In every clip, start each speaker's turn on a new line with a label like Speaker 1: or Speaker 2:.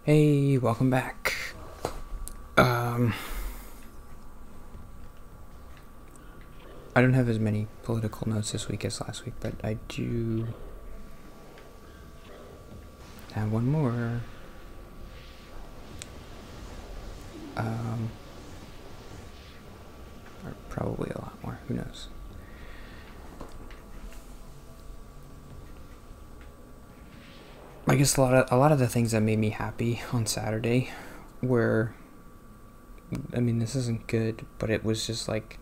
Speaker 1: Hey, welcome back. Um, I don't have as many political notes this week as last week, but I do have one more. Or probably a lot more, who knows. I guess a lot of the things that made me happy on Saturday were, I mean, this isn't good, but it was just like,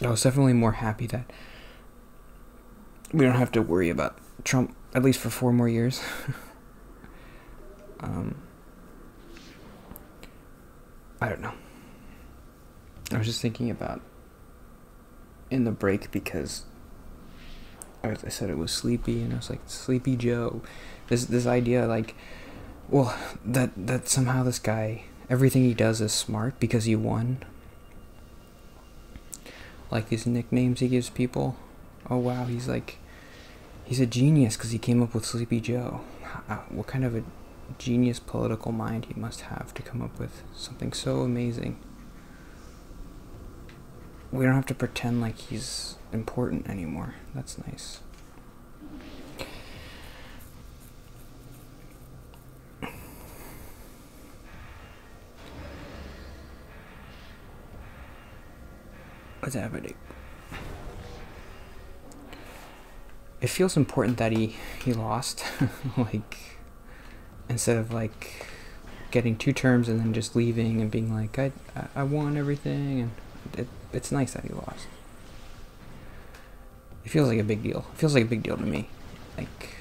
Speaker 1: I was definitely more happy that we don't have to worry about Trump, at least for 4 more years. I don't know. I was just thinking about in the break because I said it was sleepy, and I was like, Sleepy Joe. This idea, like, well, that somehow this guy, everything he does is smart because he won. Like these nicknames he gives people. Oh wow, he's a genius because he came up with Sleepy Joe. What kind of a genius political mind he must have to come up with something so amazing. We don't have to pretend like he's important anymore. That's nice. What's happening? It feels important that he lost. Like, instead of like getting 2 terms and then just leaving and being like, I won everything, and it's nice that he lost. It feels like a big deal. It feels like a big deal to me. Like,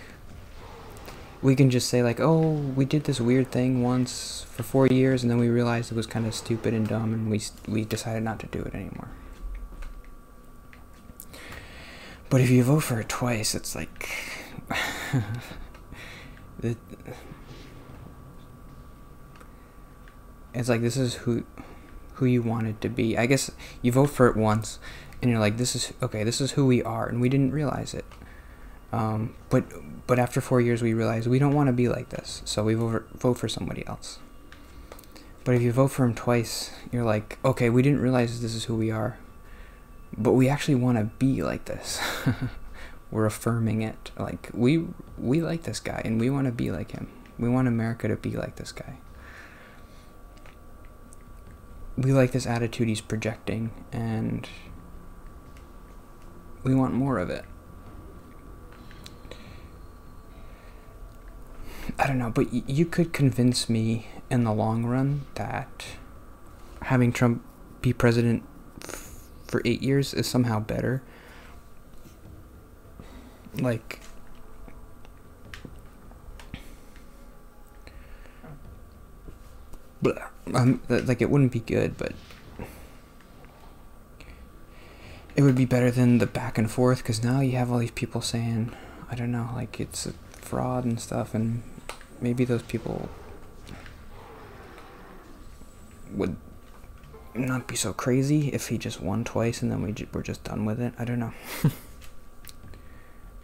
Speaker 1: we can just say like, oh, we did this weird thing once for 4 years, and then we realized it was kind of stupid and dumb, and we decided not to do it anymore. But if you vote for it twice, it's like it's like, this is who you want it to be. I guess you vote for it once and you're like, this is who we are, and we didn't realize it. But after 4 years we realized we don't want to be like this, so we vote for somebody else. But if you vote for him twice, you're like, okay, we didn't realize this is who we are, but we actually want to be like this. We're affirming it. Like, we like this guy and we want to be like him. We want America to be like this guy. We like this attitude he's projecting, and we want more of it. I don't know, but you could convince me in the long run that having Trump be president for 8 years is somehow better. Like, like, it wouldn't be good, but it would be better than the back and forth, because now you have all these people saying, I don't know, like, it's a fraud and stuff, and maybe those people would not be so crazy if he just won twice and then we're just done with it. I don't know.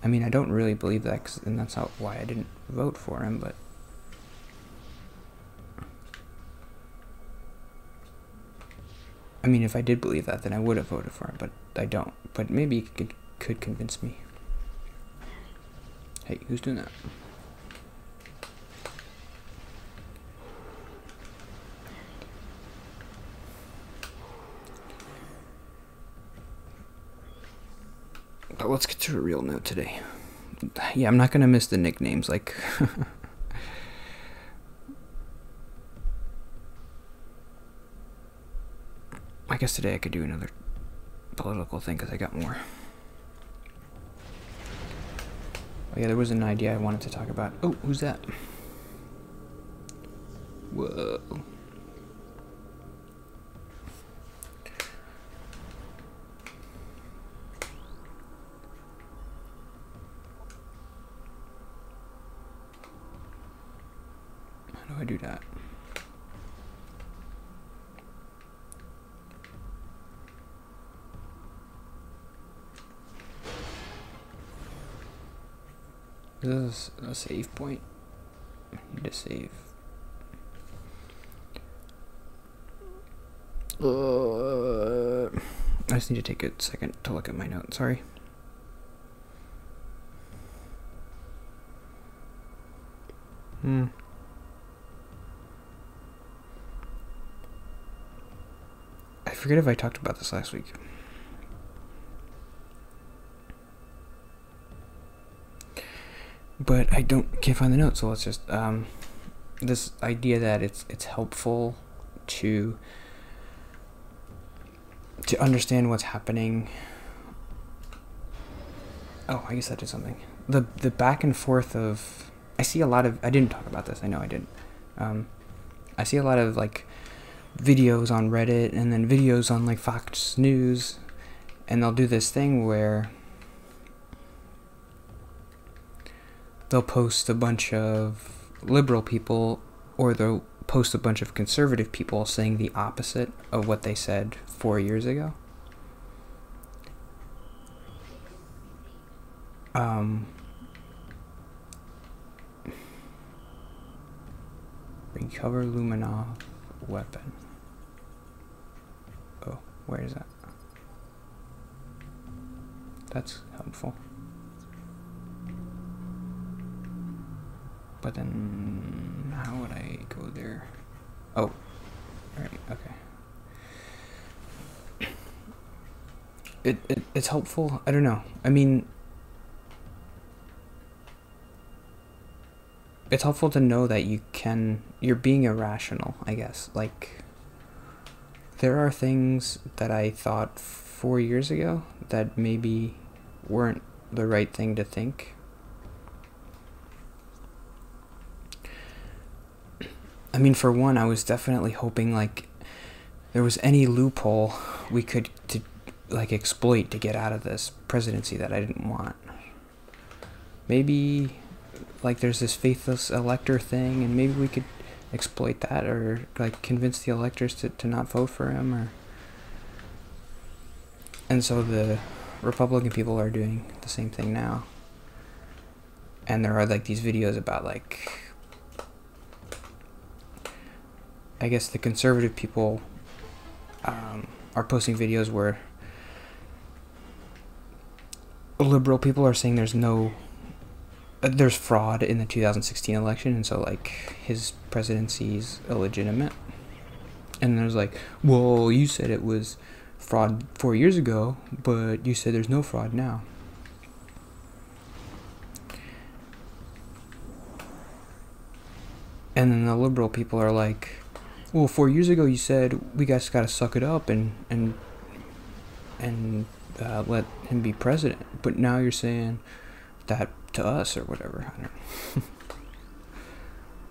Speaker 1: I mean, I don't really believe that, and that's not why I didn't vote for him, but I mean, if I did believe that, then I would have voted for him, but I don't. But maybe you could convince me. Hey, who's doing that? But let's get to a real note today. Yeah, I'm not gonna miss the nicknames, like... I guess today I could do another political thing because I got more. Oh yeah, there was an idea I wanted to talk about. Oh, who's that? Whoa. How do I do that? This is a save point. I need to save. I just need to take a second to look at my notes. Sorry. I forget if I talked about this last week. But I can't find the notes, so let's just this idea that it's helpful to understand what's happening. Oh, I guess that did something. The back and forth of, I see a lot of, I didn't talk about this, I know I didn't. I see a lot of like videos on Reddit and then videos on like Fox News, and they'll do this thing where they'll post a bunch of liberal people, or they'll post a bunch of conservative people saying the opposite of what they said 4 years ago. Recover Luminov weapon. Oh, where is that? That's helpful. But then, how would I go there? Oh, right, okay. It's helpful. I don't know. I mean, it's helpful to know that you're being irrational, I guess. Like, there are things that I thought 4 years ago that maybe weren't the right thing to think. I mean, for one, I was definitely hoping, like, there was any loophole we could like exploit to get out of this presidency that I didn't want. Maybe like there's this faithless elector thing, and maybe we could exploit that, or like convince the electors to not vote for him, or. And so the Republican people are doing the same thing now. And there are like these videos about like, I guess the conservative people are posting videos where liberal people are saying there's fraud in the 2016 election, and so like his presidency's illegitimate. And there's like, well, you said it was fraud 4 years ago, but you said there's no fraud now. And then the liberal people are like, well, 4 years ago you said we guys gotta suck it up and let him be president, but now you're saying that to us or whatever. I don't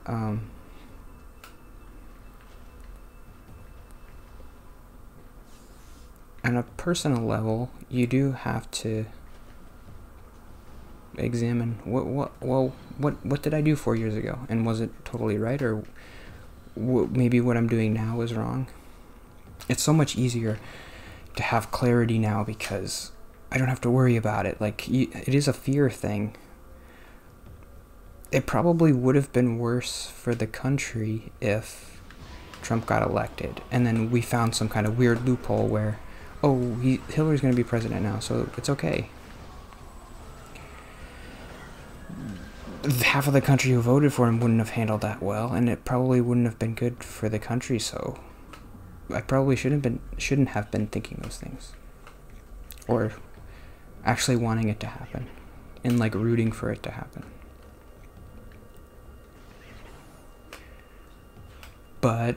Speaker 1: know. On a personal level, you do have to examine what did I do 4 years ago, and was it totally right, or maybe what I'm doing now is wrong. It's so much easier to have clarity now because I don't have to worry about it. Like, it is a fear thing. It probably would have been worse for the country if Trump got elected, and then we found some kind of weird loophole where, oh, Hillary's going to be president now, so it's okay. Half of the country who voted for him wouldn't have handled that well, and it probably wouldn't have been good for the country, so I probably shouldn't have been thinking those things. Or actually wanting it to happen, and like rooting for it to happen. But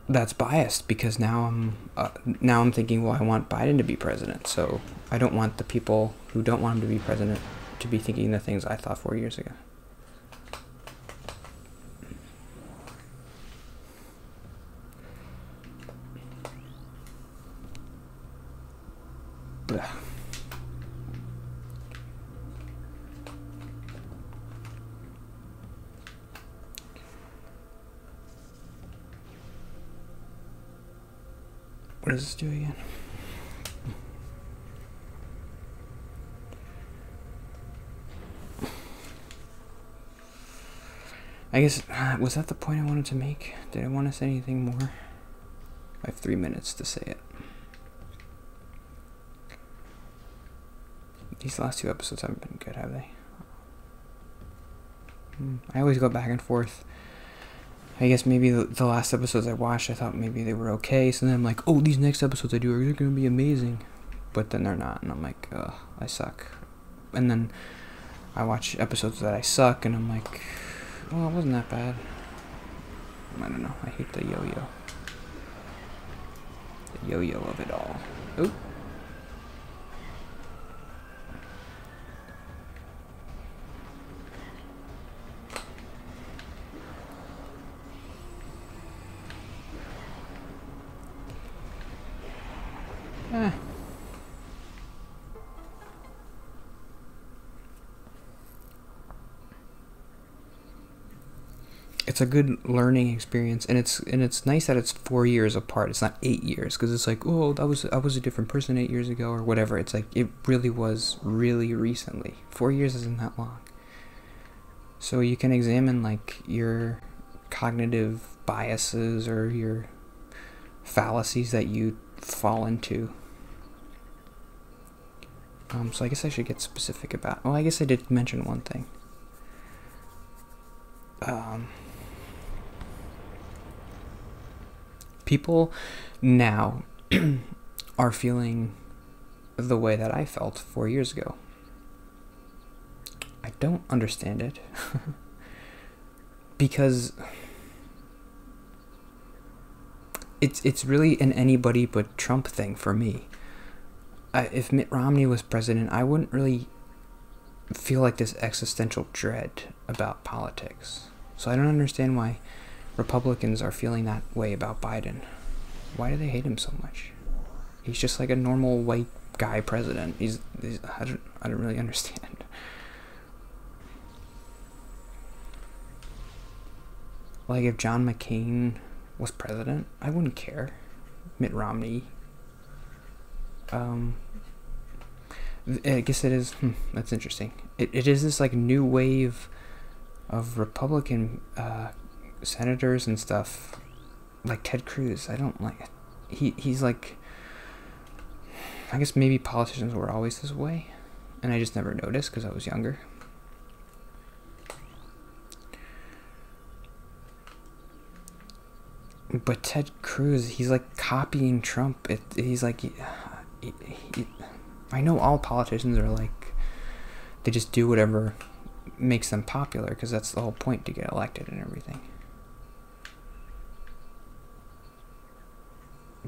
Speaker 1: that's biased, because now I'm thinking, well, I want Biden to be president, so I don't want the people who don't want him to be president to be thinking the things I thought 4 years ago. Blah. What does this do again? I guess, was that the point I wanted to make? Did I want to say anything more? I have 3 minutes to say it. These last 2 episodes haven't been good, have they? I always go back and forth. I guess maybe the last episodes I watched, I thought maybe they were okay. So then I'm like, oh, these next episodes I do are going to be amazing. But then they're not. And I'm like, ugh, I suck. And then I watch episodes that I suck. And I'm like, well, it wasn't that bad. I don't know. I hate the yo-yo. The yo-yo of it all. Oop. It's a good learning experience, and it's nice that it's 4 years apart. It's not 8 years, because it's like, oh, I was a different person 8 years ago or whatever. It's like it really was really recently. 4 years isn't that long, so you can examine like your cognitive biases or your fallacies that you fall into. So I guess I should get specific about. Well, I guess I did mention one thing. People now are feeling the way that I felt 4 years ago. I don't understand it. Because it's really an anybody but Trump thing for me. If Mitt Romney was president, I wouldn't really feel like this existential dread about politics. So I don't understand why Republicans are feeling that way about Biden. Why do they hate him so much? He's just like a normal white guy president. He's I don't really understand. Like if John McCain was president, I wouldn't care. Mitt Romney. I guess it is. That's interesting. It is this like new wave of Republican senators and stuff, like Ted Cruz. I don't like. He's like. I guess maybe politicians were always this way, and I just never noticed because I was younger. But Ted Cruz, he's like copying Trump. He's like. I know all politicians are like, they just do whatever makes them popular because that's the whole point, to get elected and everything.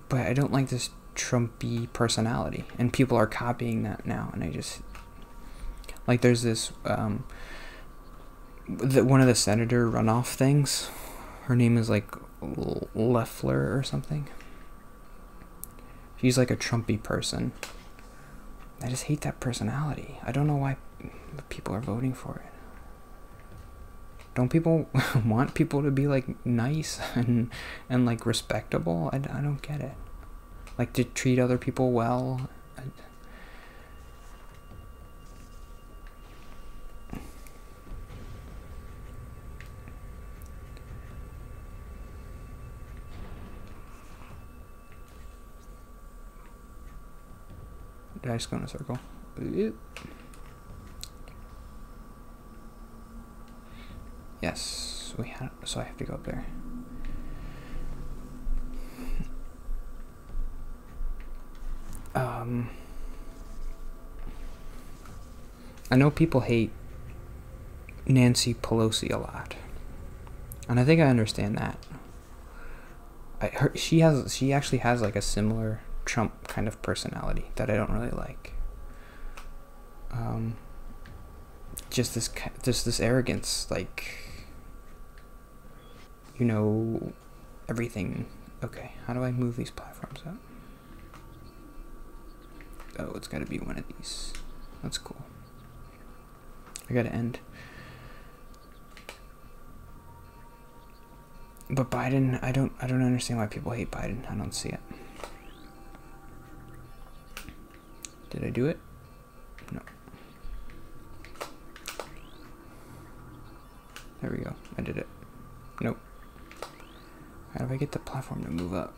Speaker 1: But I don't like this Trumpy personality, and people are copying that now, and I just like there's this one of the senator runoff things. Her name is like Loeffler or something. She's like a Trumpy person. I just hate that personality. I don't know why people are voting for it. Don't people want people to be like nice and like respectable? I don't get it. Like to treat other people well. Did I just go in a circle? Yes, we had. So I have to go up there. I know people hate Nancy Pelosi a lot, and I think I understand that. She actually has like a similar Trump kind of personality that I don't really like. Just this arrogance, like, you know, everything. Okay, how do I move these platforms up? Oh, it's got to be one of these. That's cool. I gotta end. But Biden, I don't understand why people hate Biden. I don't see it. Did I do it? No. There we go. I did it. Nope. How do I get the platform to move up?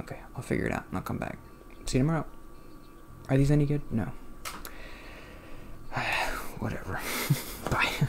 Speaker 1: Okay, I'll figure it out and I'll come back. See you tomorrow. Are these any good? No. Whatever. Bye.